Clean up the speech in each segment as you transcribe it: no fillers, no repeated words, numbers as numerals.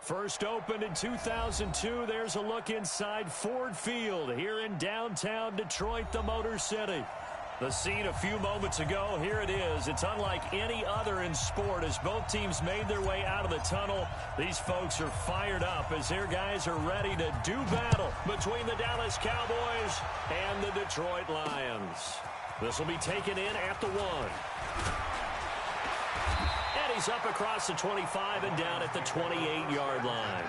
First opened in 2002, there's a look inside Ford Field here in downtown Detroit, the Motor City. The scene a few moments ago, here it is. It's unlike any other in sport as both teams made their way out of the tunnel. These folks are fired up as their guys are ready to do battle between the Dallas Cowboys and the Detroit Lions. This will be taken in at the 1. And he's up across the 25 and down at the 28-yard line.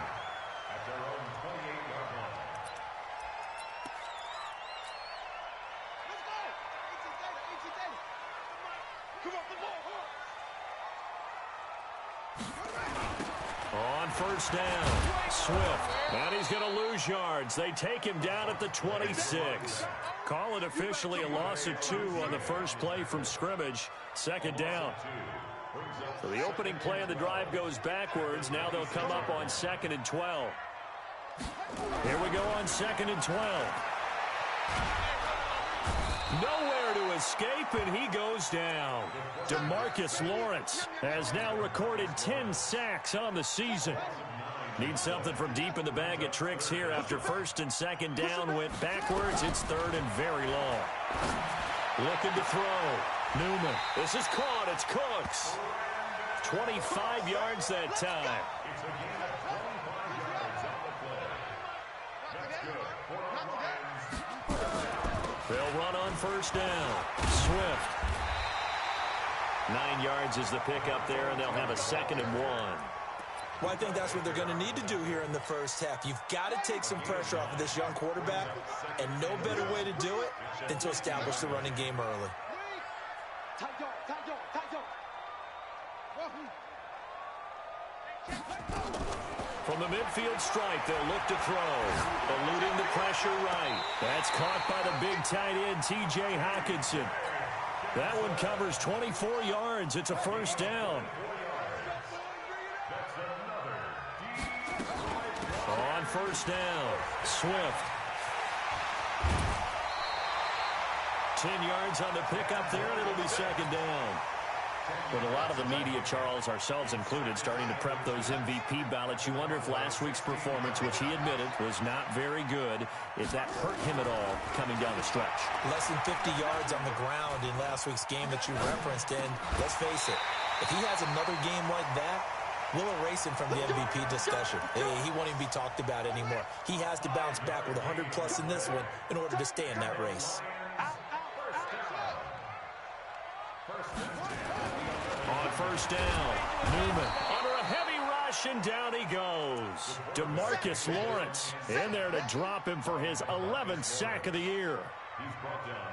On first down, Swift, and he's going to lose yards. They take him down at the 26. Call it officially a loss of 2 on the first play from scrimmage. Second down. So the opening play of the drive goes backwards. Now they'll come up on 2nd and 12. Here we go on 2nd and 12. Nowhere to escape, and he goes down. DeMarcus Lawrence has now recorded 10 sacks on the season. Needs something from deep in the bag of tricks here after first and second down went backwards. It's 3rd and very long. Looking to throw. Newman. This is caught. It's Cooks. 25 yards that time. They'll run on first down. Swift. 9 yards is the pickup there, and they'll have a 2nd and 1. Well, I think that's what they're going to need to do here in the first half. You've got to take some pressure off of this young quarterback, and no better way to do it than to establish the running game early. From the midfield stripe, they'll look to throw. Eluding the pressure right. That's caught by the big tight end, T.J. Hockenson. That one covers 24 yards. It's a first down. On first down, Swift. 10 yards on the pickup there, and it'll be second down. But a lot of the media, Charles, ourselves included, starting to prep those MVP ballots. You wonder if last week's performance, which he admitted was not very good, if that hurt him at all coming down the stretch. Less than 50 yards on the ground in last week's game that you referenced, and let's face it, if he has another game like that, we'll erase him from the MVP discussion. He won't even be talked about anymore. He has to bounce back with 100-plus in this one in order to stay in that race. On first down, Newman under a heavy rush, and down he goes. DeMarcus Lawrence in there to drop him for his 11th sack of the year.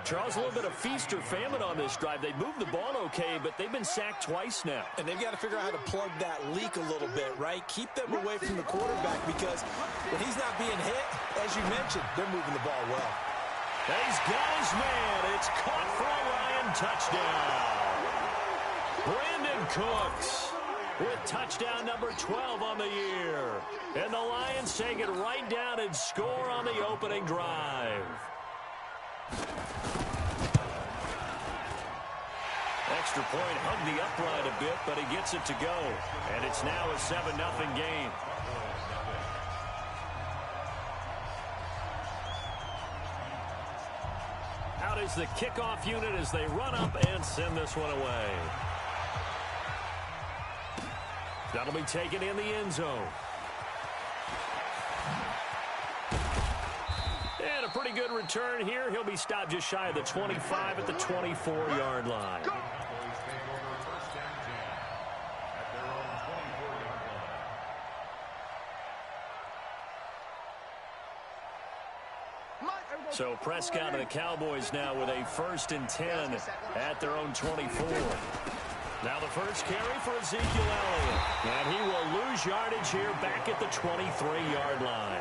Charles, a little bit of feast or famine on this drive. They moved the ball okay, but they've been sacked twice now. And they've got to figure out how to plug that leak a little bit, right? Keep them away from the quarterback, because when he's not being hit, as you mentioned, they're moving the ball well. He's got his man. It's caught for a Lion touchdown. Brandon Cooks with touchdown number 12 on the year. And the Lions take it right down and score on the opening drive. Extra point hugged the upright a bit, but he gets it to go. And it's now a 7-0 game. Out is the kickoff unit as they run up and send this one away. That'll be taken in the end zone. And a pretty good return here. He'll be stopped just shy of the 25 at the 24-yard line. So Prescott and the Cowboys now with a 1st and 10 at their own 24. Now the first carry for Ezekiel Elliott. And he will lose yardage here back at the 23-yard line.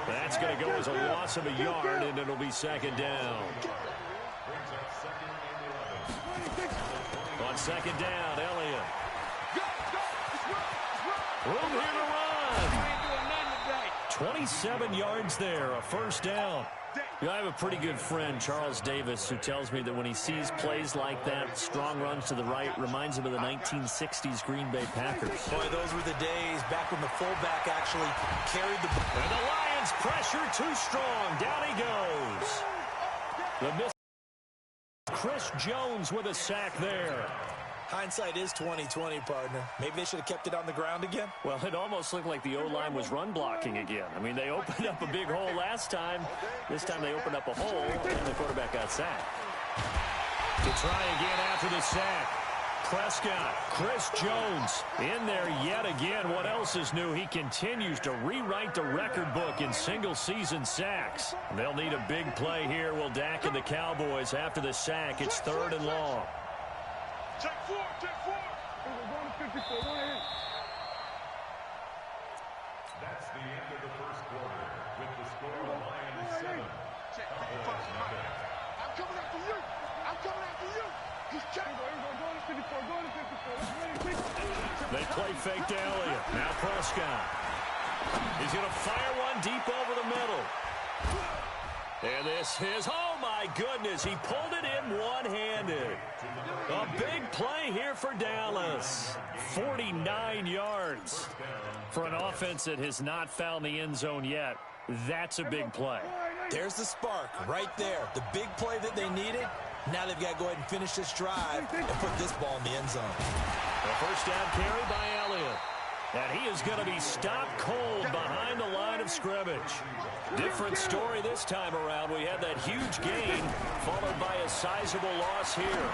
That's going to go as a loss of a yard, and it'll be second down. On second down, Elliott. Room here to run. 27 yards there, a first down. Yeah, I have a pretty good friend, Charles Davis, who tells me that when he sees plays like that, strong runs to the right, reminds him of the 1960s Green Bay Packers. Boy, those were the days back when the fullback actually carried the ball. And the Lions pressure too strong. Down he goes. The miss. Chris Jones with a sack there. Hindsight is 20/20, partner. Maybe they should have kept it on the ground again. Well, it almost looked like the O-line was run blocking again. I mean, they opened up a big hole last time. This time they opened up a hole, and the quarterback got sacked. To try again after the sack. Prescott, Chris Jones in there yet again. What else is new? He continues to rewrite the record book in single-season sacks. They'll need a big play here. Will Dak and the Cowboys after the sack. It's 3rd and long. Take four. We're going to 54. Go ahead. That's the end of the first quarter. With the score of Lions 7. I'm coming after you. Just check. Go to 54. They play fake to Elliott. Now Prescott. He's going to fire one deep over the middle. And this is, oh my goodness, he pulled it in one-handed. A big play here for Dallas. 49 yards. For an offense that has not found the end zone yet, that's a big play. There's the spark right there. The big play that they needed. Now they've got to go ahead and finish this drive and put this ball in the end zone. The first down carry by Elliott. And he is going to be stopped cold behind the line of scrimmage. Different story this time around. We had that huge gain followed by a sizable loss here.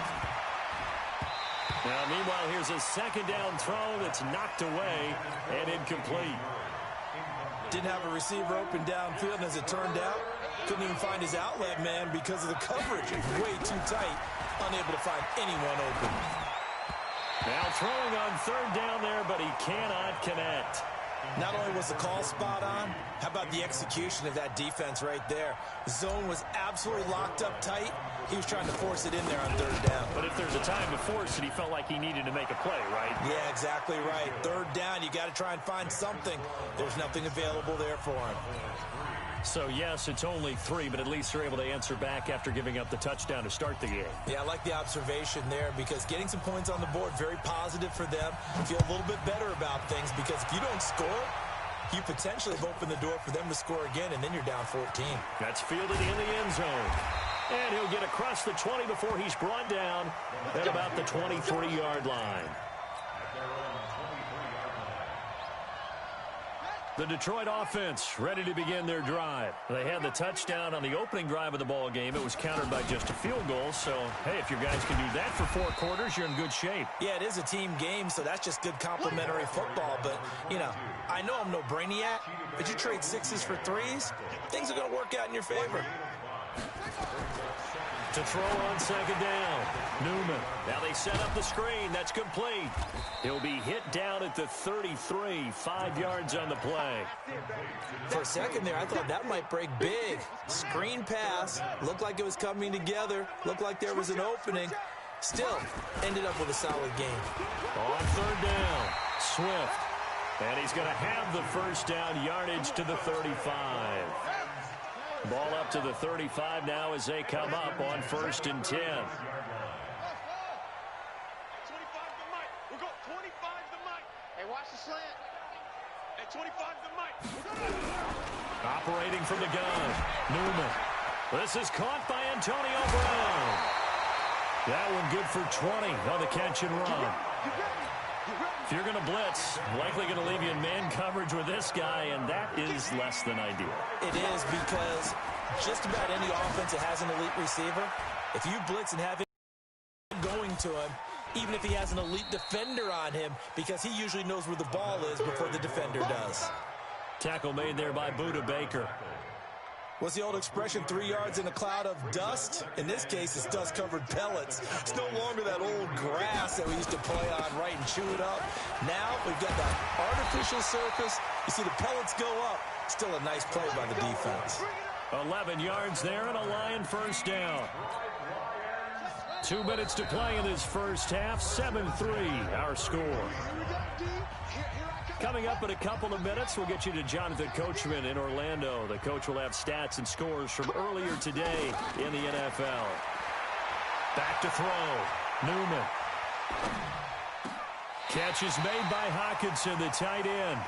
Now, meanwhile, here's a second down throw that's knocked away and incomplete. Didn't have a receiver open downfield, and as it turned out, couldn't even find his outlet man because of the coverage. Way too tight, unable to find anyone open. Now throwing on 3rd down there, but he cannot connect. Not only was the call spot on, how about the execution of that defense right there? The zone was absolutely locked up tight. He was trying to force it in there on 3rd down. But if there's a time to force it, he felt like he needed to make a play, right? Yeah, exactly right. 3rd down, you got to try and find something. There's nothing available there for him. So, yes, it's only 3, but at least they're able to answer back after giving up the touchdown to start the game. Yeah, I like the observation there because getting some points on the board, very positive for them. Feel a little bit better about things because if you don't score, you potentially have opened the door for them to score again, and then you're down 14. That's fielded in the end zone. And he'll get across the 20 before he's brought down at about the 23-yard line. The Detroit offense ready to begin their drive. They had the touchdown on the opening drive of the ball game. It was countered by just a field goal. So, hey, if your guys can do that for 4 quarters, you're in good shape. Yeah, it is a team game, so that's just good complimentary football. But, you know, I know I'm no brainiac, but you trade 6s for 3s, things are going to work out in your favor. To throw on 2nd down, Newman. Now they set up the screen. That's complete. He'll be hit down at the 33, 5 yards on the play. For a second there, I thought that might break big. Screen pass. Looked like it was coming together. Looked like there was an opening. Still, ended up with a solid game. On 3rd down, Swift. And he's going to have the first down, yardage to the 35. Ball up to the 35 now as they come up on 1st and 10. 25 the mic. We'll go 25 the mic. Hey, watch the slant. Hey, 25 the mic. Operating from the gun, Newman. This is caught by Antonio Brown. That one good for 20 on the catch and run. If you're going to blitz, likely going to leave you in man coverage with this guy, and that is less than ideal. It is because just about any offense that has an elite receiver, if you blitz and have him going to him, even if he has an elite defender on him, because he usually knows where the ball is before the defender does. Tackle made there by Budda Baker. What's the old expression, 3 yards in a cloud of dust? In this case, it's dust-covered pellets. It's no longer that old grass that we used to play on, right, and chew it up. Now we've got that artificial surface. You see the pellets go up. Still a nice play by the defense. 11 yards there and a Lion first down. 2 minutes to play in this first half. 7-3 our score. Coming up in a couple of minutes, we'll get you to Jonathan Coachman in Orlando. The coach will have stats and scores from earlier today in the NFL. Back to throw. Newman. Catch is made by Hawkinson, the tight end.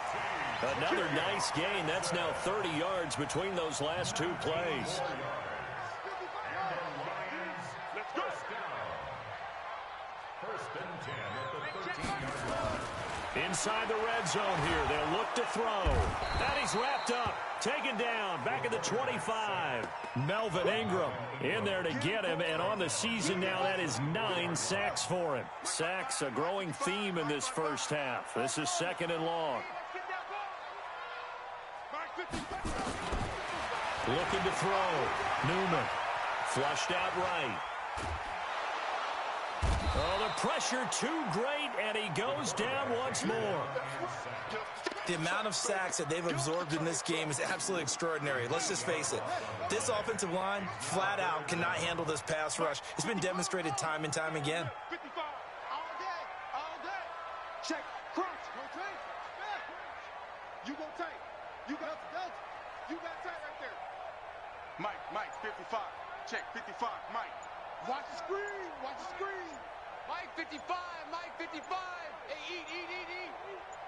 Another nice gain. That's now 30 yards between those last two plays. Inside the red zone here. They'll look to throw. And he's wrapped up. Taken down. Back at the 25. Melvin Ingram in there to get him. And on the season now, that is 9 sacks for him. Sacks, a growing theme in this first half. This is 2nd and long. Looking to throw. Newman. Flushed out right. Oh, the pressure too great, and he goes down once more. The amount of sacks that they've absorbed in this game is absolutely extraordinary. Let's just face it. This offensive line, flat out, cannot handle this pass rush. It's been demonstrated time and time again. 55, all day. Check, crunch. You go tight. You got tight right there. Mike, 55. Check, 55, Mike. Watch the screen. Mike 55. Hey, eat.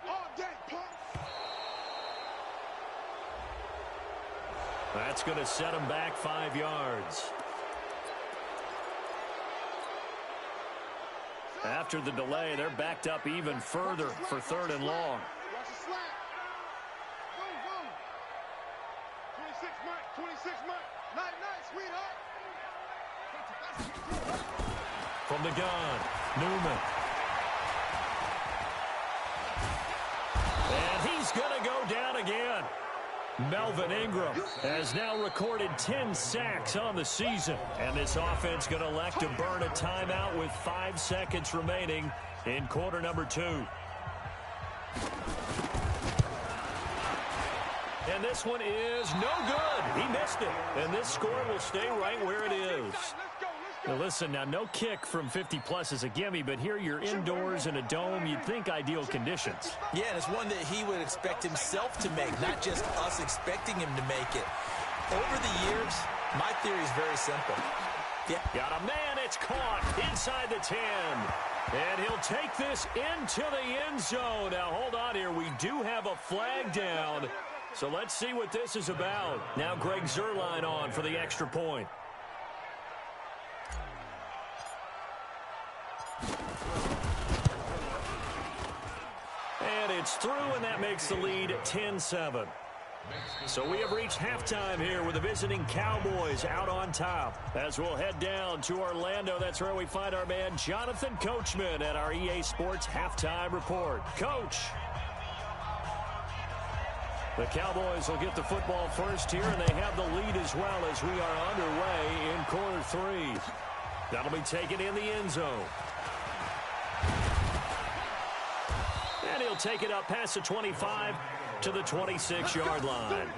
All day, pump. That's going to set him back 5 yards. After the delay, they're backed up even further for 3rd and long. Watch the slant. Boom. 26, Mike. Nice, sweetheart. From the gun, Newman. And he's going to go down again. Melvin Ingram has now recorded 10 sacks on the season. And this offense going to elect to burn a timeout with 5 seconds remaining in quarter number 2. And this one is no good. He missed it. And this score will stay right where it is. Now listen, now no kick from 50-plus is a gimme, but here you're indoors in a dome. You'd think ideal conditions. Yeah, and it's one that he would expect himself to make, not just us expecting him to make it. Over the years, my theory is very simple. Yeah. Got a man, it's caught inside the 10. And he'll take this into the end zone. Now hold on here, we do have a flag down. So let's see what this is about. Now Greg Zuerlein on for the extra point. And it's through, and that makes the lead 10-7. So we have reached halftime here with the visiting Cowboys out on top. As we'll head down to Orlando, that's where we find our man Jonathan Coachman at our EA Sports Halftime Report. Coach. The Cowboys will get the football first here, and they have the lead as well as we are underway in quarter 3. That'll be taken in the end zone. And he'll take it up past the 25 to the 26-yard line.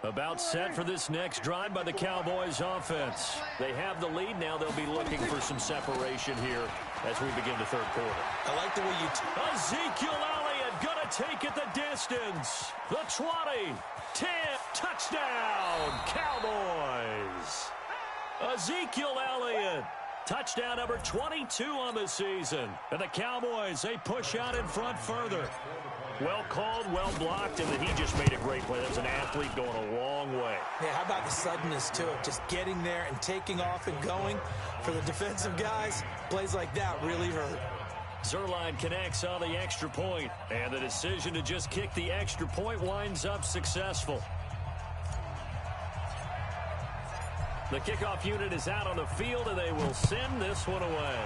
About set for this next drive by the Cowboys offense. They have the lead now. They'll be looking for some separation here as we begin the third quarter. I like the way you... Ezekiel Elliott gonna take it the distance. The 20, 10, touchdown, Cowboys. Ezekiel Elliott, touchdown number 22 on the season. And the Cowboys, they push out in front further. Well called, well blocked, and then he just made a great play. That's an athlete going a long way. Yeah, how about the suddenness to it? Just getting there and taking off and going. For the defensive guys, plays like that really hurt. Zuerlein connects on the extra point, and the decision to just kick the extra point winds up successful. The kickoff unit is out on the field, and they will send this one away.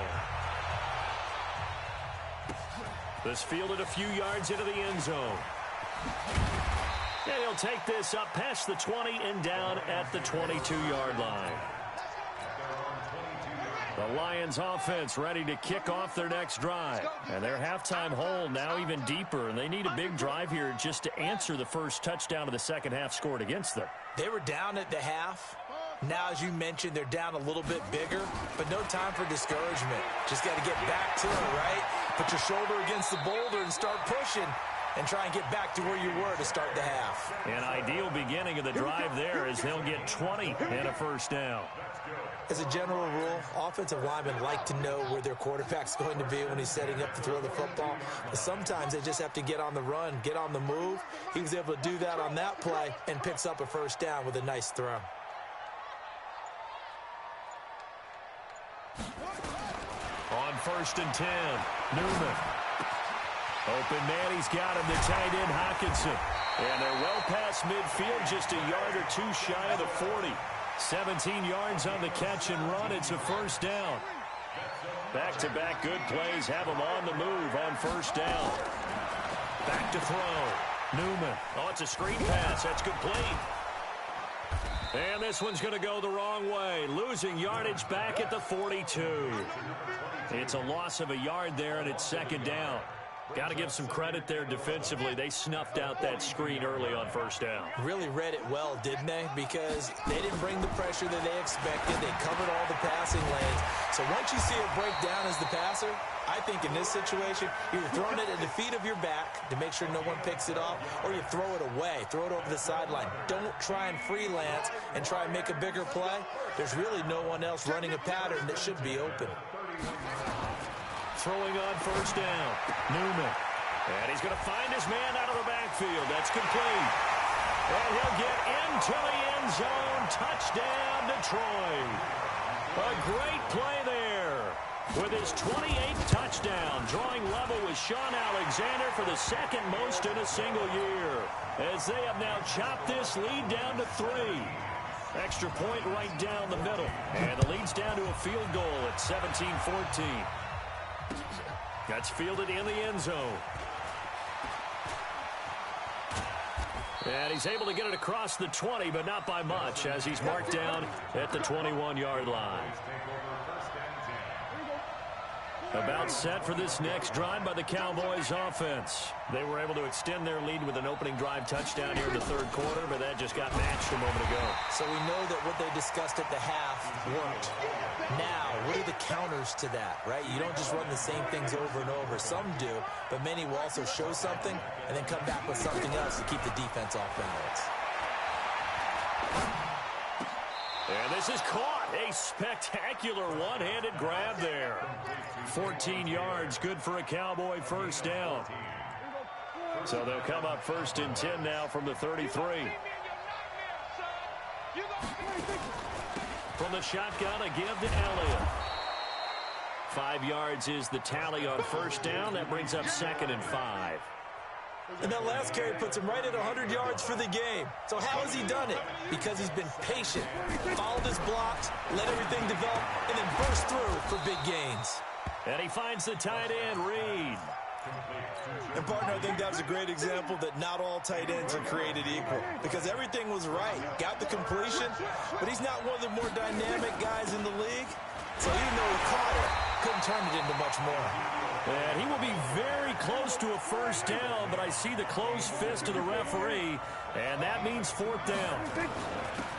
This fielded a few yards into the end zone. And he'll take this up past the 20 and down at the 22-yard line. The Lions offense ready to kick off their next drive. And their halftime hole now even deeper, and they need a big drive here just to answer the first touchdown of the second half scored against them. They were down at the half. Now, as you mentioned, they're down a little bit bigger, but no time for discouragement. Just got to get back to it, right? Put your shoulder against the boulder and start pushing and try and get back to where you were to start the half. An ideal beginning of the drive there as they'll get 20 and a first down. As a general rule, offensive linemen like to know where their quarterback's going to be when he's setting up to throw the football. But sometimes they just have to get on the run, get on the move. He was able to do that on that play and picks up a first down with a nice throw. On 1st and 10, Newman. Open man, he's got him, the tight end, Hockenson. And they're well past midfield, just a yard or two shy of the 40. 17 yards on the catch and run. It's a first down. Back-to-back good plays have him on the move on first down. Back to throw. Newman. Oh, it's a screen pass. That's complete. And this one's going to go the wrong way. Losing yardage back at the 42. It's a loss of a yard there, and it's second down. Got to give some credit there defensively. They snuffed out that screen early on first down. Really read it well, didn't they? Because they didn't bring the pressure that they expected. They covered all the passing lanes. So once you see it break down as the passer, I think in this situation, you're throwing it at the feet of your back to make sure no one picks it off, or you throw it away, throw it over the sideline. Don't try and freelance and try and make a bigger play. There's really no one else running a pattern that should be open. Throwing on first down, Newman. And he's going to find his man out of the backfield. That's complete. And he'll get into the end zone. Touchdown, Detroit. A great play there. With his 28th touchdown, drawing level with Sean Alexander for the second most in a single year. As they have now chopped this lead down to 3. Extra point right down the middle. And the lead's down to a field goal at 17-14. That's fielded in the end zone. And he's able to get it across the 20, but not by much, as he's marked down at the 21-yard line. About set for this next drive by the Cowboys offense. They were able to extend their lead with an opening drive touchdown here in the third quarter, but that just got matched a moment ago. So we know that what they discussed at the half worked. Now, what are the counters to that, right? You don't just run the same things over and over. Some do, but many will also show something and then come back with something else to keep the defense off balance. And this is caught. A spectacular one-handed grab there. 14 yards, good for a Cowboy first down. So they'll come up 1st and 10 now from the 33. From the shotgun, a give to Elliott. 5 yards is the tally on first down. That brings up 2nd and 5. And that last carry puts him right at 100 yards for the game. So how has he done it? Because he's been patient, followed his blocks, let everything develop, and then burst through for big gains. And he finds the tight end, Reed. And, partner, I think that was a great example that not all tight ends are created equal. Because everything was right. Got the completion, but he's not one of the more dynamic guys in the league. So even though he caught it, couldn't turn it into much more. And he will be very close to a first down, but I see the closed fist of the referee, and that means 4th down.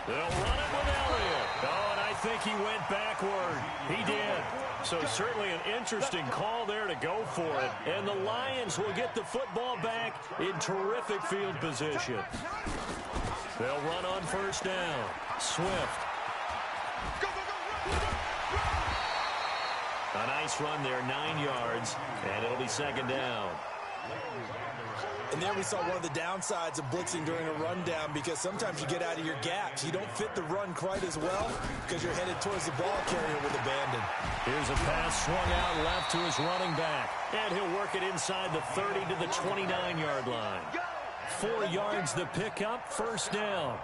They'll run it with Elliott. Oh, and I think he went backward. He did. So certainly an interesting call there to go for it. And the Lions will get the football back in terrific field position. They'll run on first down. Swift. A nice run there, 9 yards, and it'll be 2nd down. And there we saw one of the downsides of blitzing during a rundown, because sometimes you get out of your gaps. You don't fit the run quite as well because you're headed towards the ball carrier with abandon. Here's a pass swung out left to his running back, and he'll work it inside the 30 to the 29-yard line. 4 yards the pickup, first down.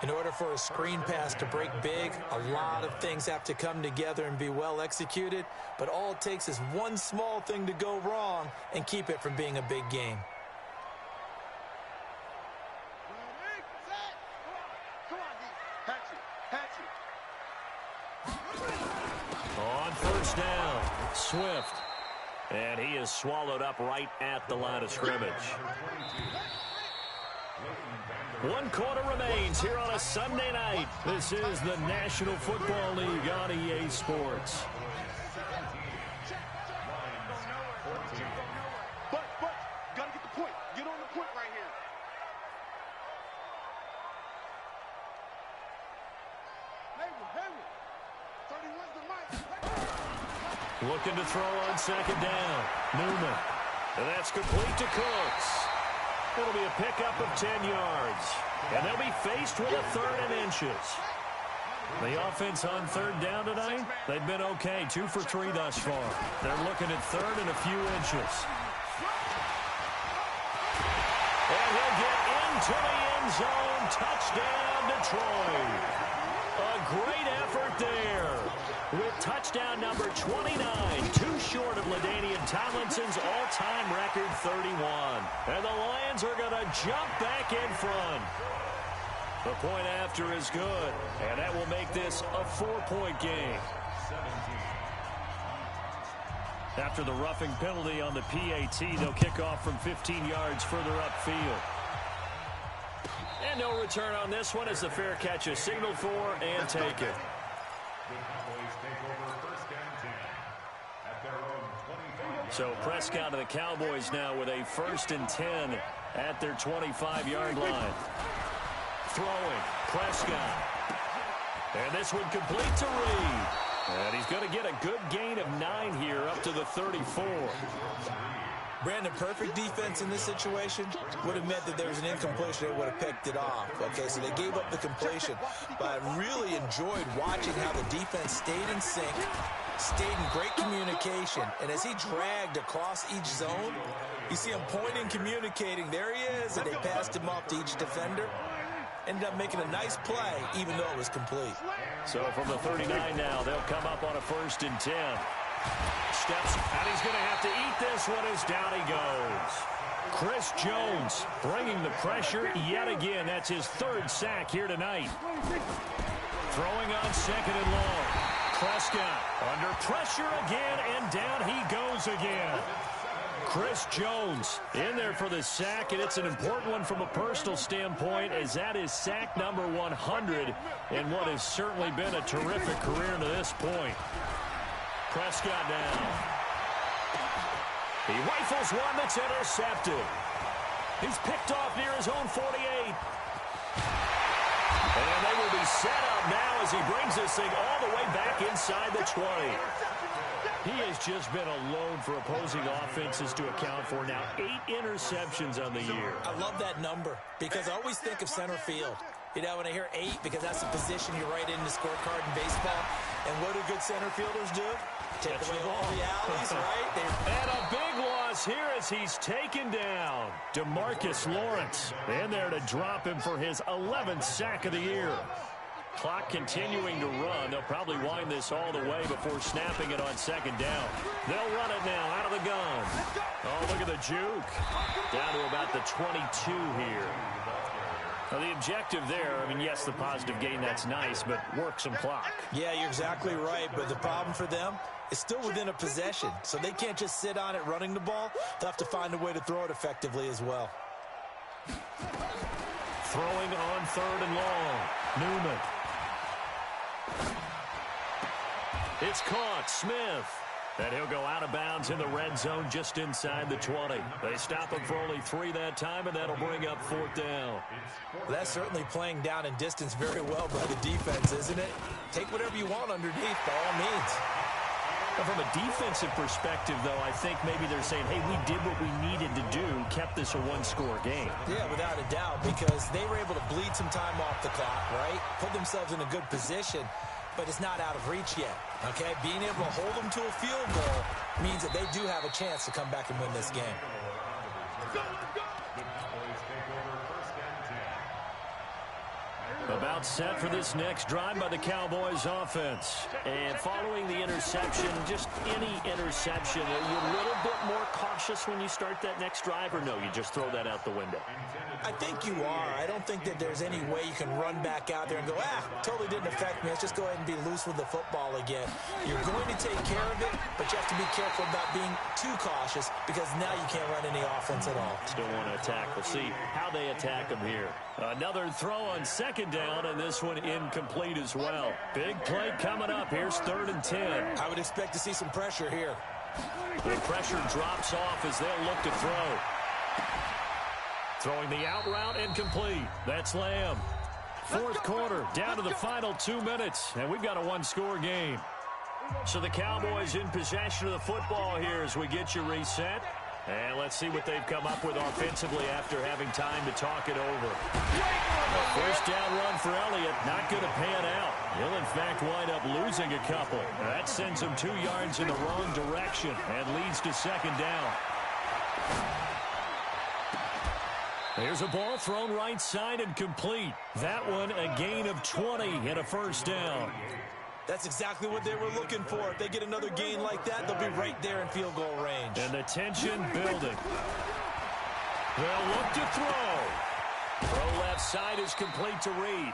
In order for a screen pass to break big, a lot of things have to come together and be well executed, but all it takes is one small thing to go wrong and keep it from being a big game. On first down. Swift. And he is swallowed up right at the line of scrimmage. 1 quarter remains here on a Sunday night. This is the National Football League on EA Sports. But, gotta get the point. Get on the point right here. Hayward. 31's the mic. Looking to throw on second down. Newman. And that's complete to Cooks. It'll be a pickup of 10 yards. And they'll be faced with a 3rd and inches. The offense on 3rd down tonight, they've been okay. 2 for 3 thus far. They're looking at 3rd and a few inches. And he'll get into the end zone. Touchdown, Detroit. A great effort there. With touchdown number 29, too short of LaDainian Tomlinson's all-time record 31. And the Lions are going to jump back in front. The point after is good, and that will make this a 4-point game. After the roughing penalty on the PAT, they'll kick off from 15 yards further upfield. And no return on this one as the fair catch is signaled for and taken. So Prescott and the Cowboys now with a 1st and 10 at their 25-yard line. Throwing, Prescott. And this one complete to Reed. And he's going to get a good gain of 9 here up to the 34. Brandon, perfect defense in this situation would have meant that there was an incompletion. They would have picked it off. Okay, so they gave up the completion. But I really enjoyed watching how the defense stayed in sync, stayed in great communication. And as he dragged across each zone, you see him pointing, communicating. There he is, and they passed him off to each defender. Ended up making a nice play, even though it was complete. So from the 39 now, they'll come up on a 1st and 10. Steps, and he's going to have to eat this one as down he goes. Chris Jones bringing the pressure yet again. That's his 3rd sack here tonight. Throwing on 2nd and long. Prescott under pressure again, and down he goes again. Chris Jones in there for the sack, and it's an important one from a personal standpoint, as that is sack number 100 in what has certainly been a terrific career to this point. Prescott down. He rifles one that's intercepted. He's picked off near his own 48. And they will be set up now as he brings this thing all the way back inside the 20. He has just been a load for opposing offenses to account for. Now 8 interceptions on the year. I love that number because I always think of center field. You know, when I hear 8, because that's the position you write in the scorecard in baseball. And what do good center fielders do? Take away all the alleys, right? And a big loss here as he's taken down. DeMarcus Lawrence in there to drop him for his 11th sack of the year. Clock continuing to run. They'll probably wind this all the way before snapping it on 2nd down. They'll run it now out of the gun. Oh, look at the juke. Down to about the 22 here. Now, the objective there, I mean, yes, the positive gain, that's nice, but work some clock. Yeah, you're exactly right, but the problem for them is still within a possession, so they can't just sit on it running the ball. They'll have to find a way to throw it effectively as well. Throwing on 3rd and long. Newman. It's caught. Smith. And he'll go out of bounds in the red zone just inside the 20. They stop him for only 3 that time, and that'll bring up 4th down. Well, that's certainly playing down in distance very well by the defense, isn't it? Take whatever you want underneath, by all means. Now, from a defensive perspective, though, I think maybe they're saying, hey, we did what we needed to do, kept this a 1-score game. Yeah, without a doubt, because they were able to bleed some time off the clock, right? Put themselves in a good position, but it's not out of reach yet, okay? Being able to hold them to a field goal means that they do have a chance to come back and win this game. About set for this next drive by the Cowboys offense. And following the interception, just any interception, are you a little bit more cautious when you start that next drive, or no, you just throw that out the window? I think you are. I don't think that there's any way you can run back out there and go, totally didn't affect me. Let's just go ahead and be loose with the football again. You're going to take care of it, but you have to be careful about being too cautious because now you can't run any offense at all. Still want to attack. We'll see how they attack him here. Another throw on second down, and this one incomplete as well. Big play coming up. Here's 3rd and 10. I would expect to see some pressure here. The pressure drops off as they'll look to throw. Throwing the out route incomplete. That's Lamb. 4th quarter, down to the final 2 minutes, and we've got a one-score game. So the Cowboys in possession of the football here as we get you reset. And let's see what they've come up with offensively after having time to talk it over. A 1st down run for Elliott, not going to pan out. He'll, in fact, wind up losing a couple. That sends him 2 yards in the wrong direction and leads to 2nd down. There's a ball thrown right side and complete. That one a gain of 20 and a 1st down. That's exactly what they were looking for. If they get another gain like that, they'll be right there in field goal range. And the tension building. They'll look to throw. Throw left side is complete to Reed.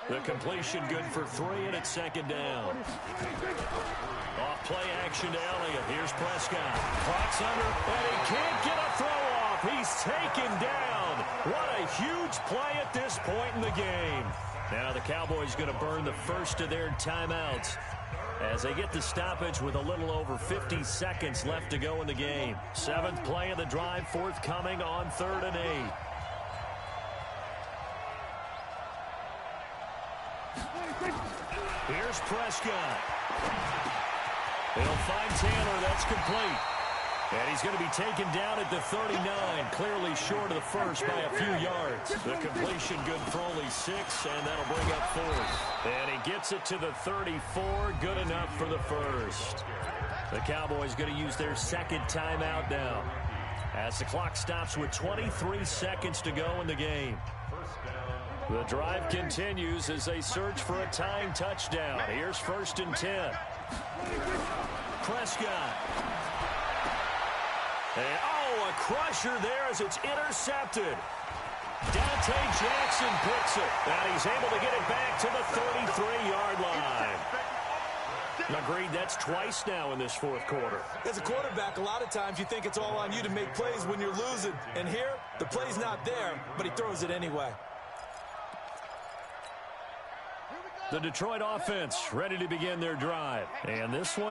The completion good for 3, and it's 2nd down. Off play action to Elliott. Here's Prescott. Clock's under, and he can't get a throw off. He's taken down. What a huge play at this point in the game. Now the Cowboys going to burn the first of their timeouts as they get the stoppage with a little over 50 seconds left to go in the game. 7th play of the drive forthcoming on 3rd and 8. Here's Prescott. They'll find Taylor. That's complete. And he's going to be taken down at the 39, clearly short of the first by a few yards. The completion good for only 6, and that'll bring up 4th. And he gets it to the 34, good enough for the first. The Cowboys going to use their 2nd timeout now as the clock stops with 23 seconds to go in the game. The drive continues as they search for a tying touchdown. Here's 1st and 10. Prescott. And, a crusher there as it's intercepted. Dante Jackson picks it, and he's able to get it back to the 33-yard line. Agreed, that's twice now in this 4th quarter. As a quarterback, a lot of times you think it's all on you to make plays when you're losing. And here, the play's not there, but he throws it anyway. The Detroit offense ready to begin their drive. And this one